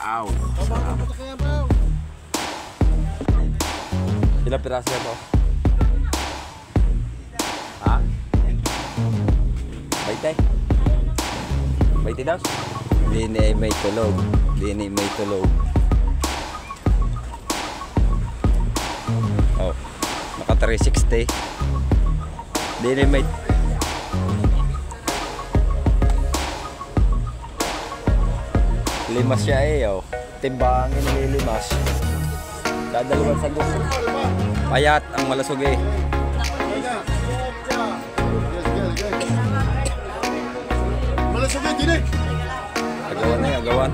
Ow. Ilang piraso yan mo? Ha? 20? 20 daw? Dini may tulog. Dini may tulog. Oh, naka 360. Dini may limas siya eh, oh. Timbangin nililimas. Dadalawang sandok. Payat ang malasog eh. Malasog eh, dinig! Agawan na eh, agawan.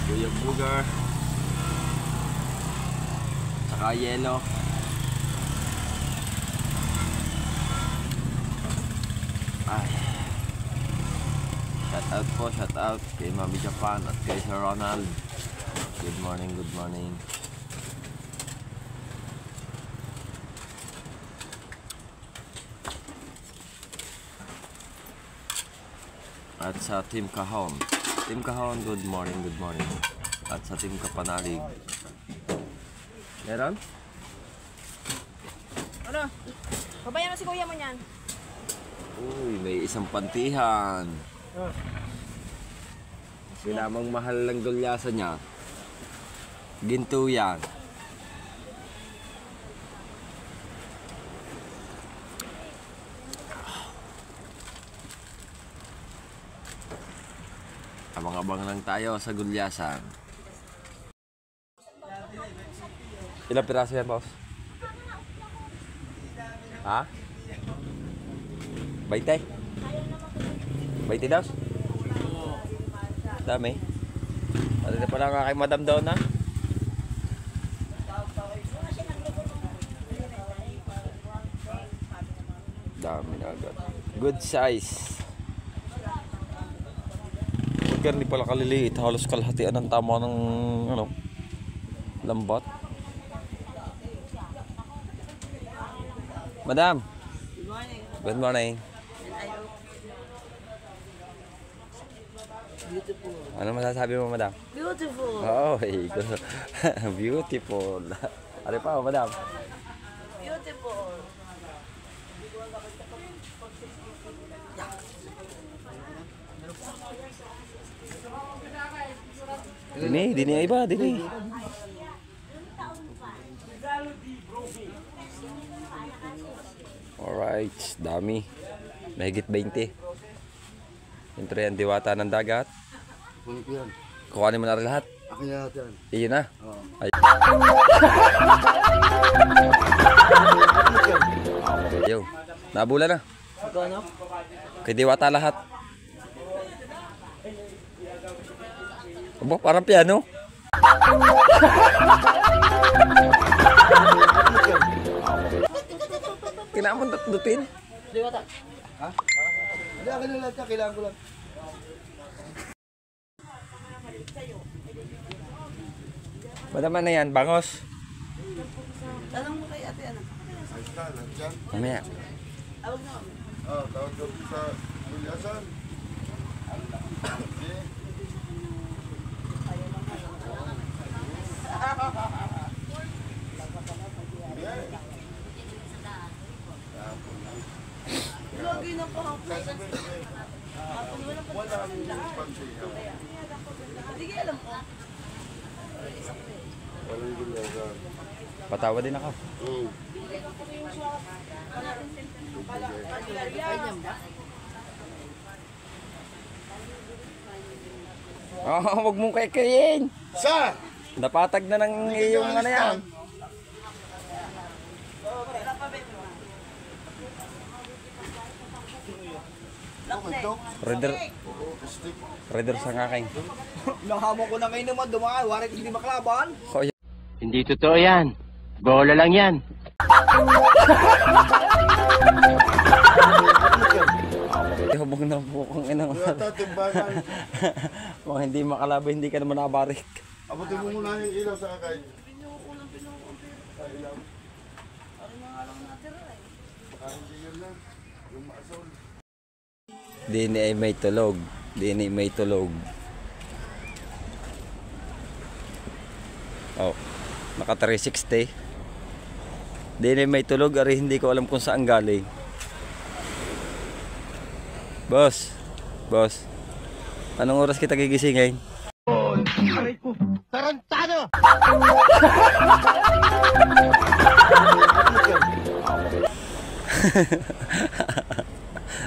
Kuya Bugar saka yelo. Ay, shout out kay Mami Japan at kay Sir Ronald. Good morning, good morning. At sa Team Kahon, good morning, good morning. At sa Team Kapanalig. Meron? Ano? Babayan na si kuya mo niyan. Uy, may isang pantihan. Sinamang mahal lang dolyasa niya. Ginto yan. Abang-abang lang tayo sa gulyasan. Ilang piraso yan, boss? Ha? 20? 20 daw? Dami. Pati na pala nga kay Madam daw na. Dami na agad. Good size. Pagka hindi pala kaliliit, halos kalahatian ng tama ng ano, lambat. Madam. Good morning. Good morning. Beautiful. Ano masasabi mo, madam? Beautiful. Oh, beautiful. Ano pa, madam? Beautiful. Dini ay iba, dini. Alright, dami. Mahigit 20. Ito yan, diwata ng dagat. Kukuhanin mo na rin lahat. Akin na natin. Iyon na. Ay. Yo, nabula na. Ito ano? Kay diwata lahat. Aba, parang piano. Kailangan mo dutin. Diwata. Ha? Hindi, akin na lahat. Kailangan ko lang. Madama na yan, bangos. Tanong mo kay ate ano? Ayos na, nandiyan. Mamaya. Awag na kami. Tawag ko sa Bulyasan. Okay. Lagi na po ako. Hapon wala pa lahat. Hindi ka alam ko. Walang Bulyasan. Patawa din ako. Oh, wag mong kakayin. Sa! Napatag na ng iyong ano yan. Reader. Reader sa aking. Nahamon ko na ngayon naman dumaan, warit hindi maklaban. Hindi totoo yan. Bola lang yan. Hubog na po kung inang. Wala timbangan. Mga hindi makalaba, hindi ka naman nabarik. Abutin mo muna yung ilaw sa kakay. Dini ay may tulog. Dini may tulog. Oh, naka 360. Dini may tulog, ari hindi ko alam kung saan galing. Boss. Boss. Anong oras kita gigisingin? Tarantado!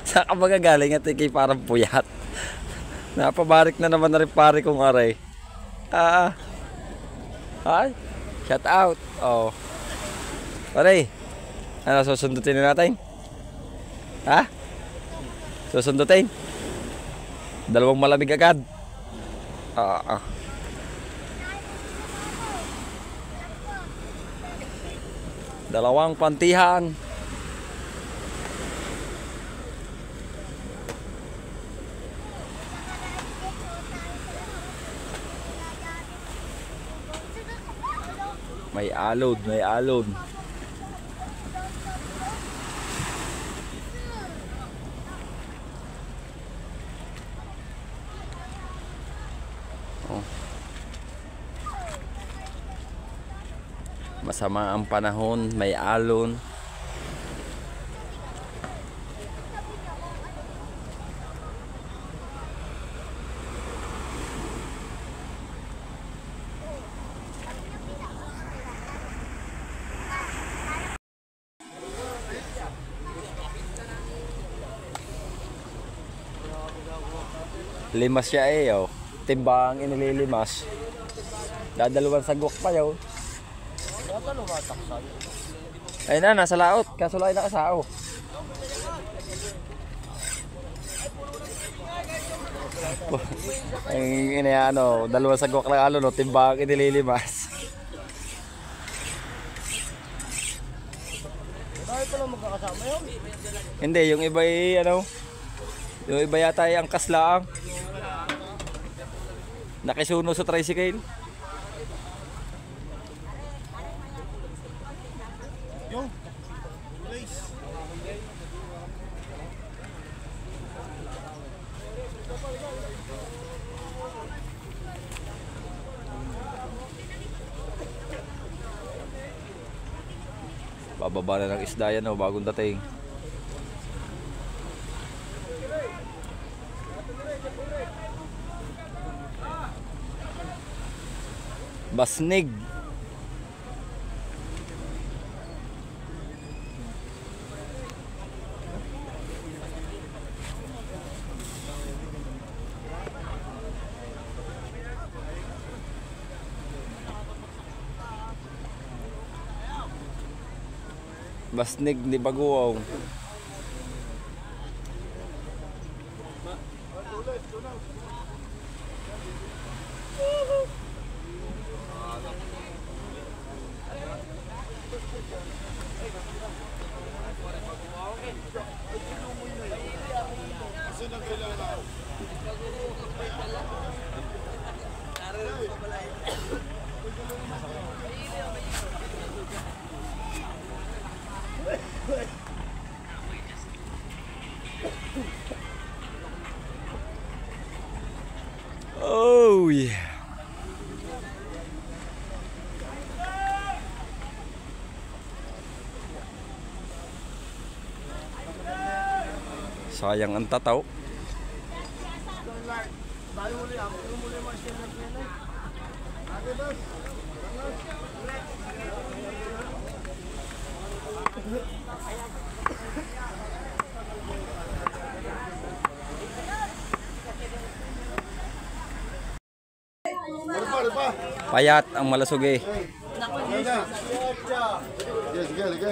Saan ka magagaling at ikay parang puyat? Napabarik na naman na rin pare kong aray. Ay, shout out. Oh. Pare, ano susundutin na natin? Ha? Susundutin? Dalawang malamig agad. Dalawang pantihan. May alod, may alod. Oh. Masama ang panahon, may alon. Limas siya eh, oh. Timbang inililimas. Dadalawang sagwak pa yun. Ayun na, nasa laot. Kaso lang nakasao. Ang ano, dalawang sagwak lang ano, no, timbang inililimas. Hindi, yung iba ay ano, yung iba yata ay angkas lang. Nakisuno sa tricycle. Bababa na ng isda yan, oh, bagong dating. Basnig. Basnig ni Baguong. Oh yeah. Sayang ang tataw. Ano pa? Payat ang malasugi. Ano na? Sige, sige.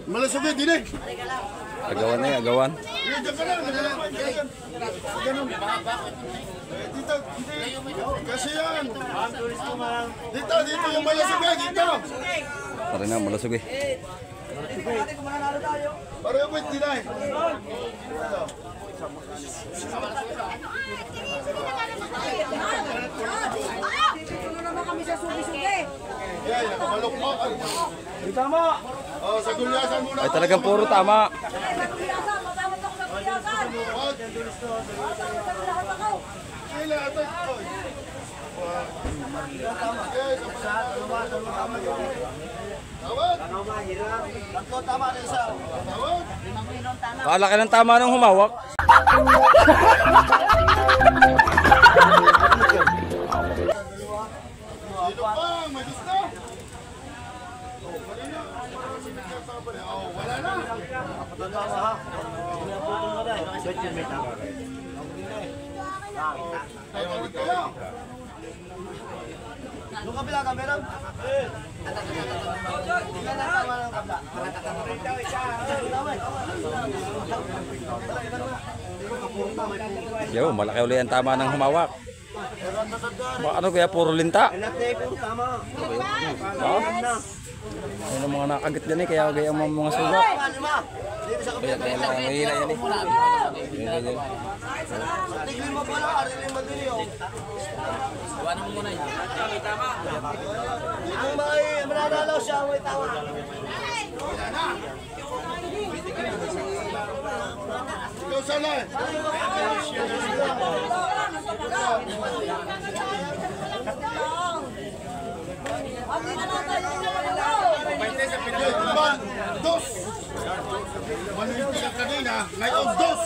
Malasugay din eh. Agawan na agawan. Diyan ka lang. Ganun. Dito. Kasi yan. Dito yung malasugay. Dito. Tara na, malasugi. Para yung pwede na eh. Dito naman kami sa sugi-sugi. Yan, nakamalukmakan. Dito mo! Oh, sa gulyasan muna. Ay talagang puro tama. Kuyasan, matawag ako sa kuyasan. Matawag ako. Kailan ito? Tawad! Tatlo tama na isa. Tawad! Kalaki ng tama ng humawak. Sino pa? May gusto? Wala na. Tama ha. Pinaputol mo na eh. Bakit yun may tama? Ay, wala kayo. Nung kabila ka, meron? Tingnan na tama ng kabila. Yo, malaki uli ang tama ng humawak. Ano kaya puro linta? Tama. Ano ang mga nakagat dyan eh, kaya kaya ang mga sugat. Dito sa kabila. Mahina yan eh. Tignan mo pala, ariling mo din yun. Ang may mananalo siya, may tawa. Ikaw sana eh. Ba, dos. Manulit ka kanina, ngayon dos.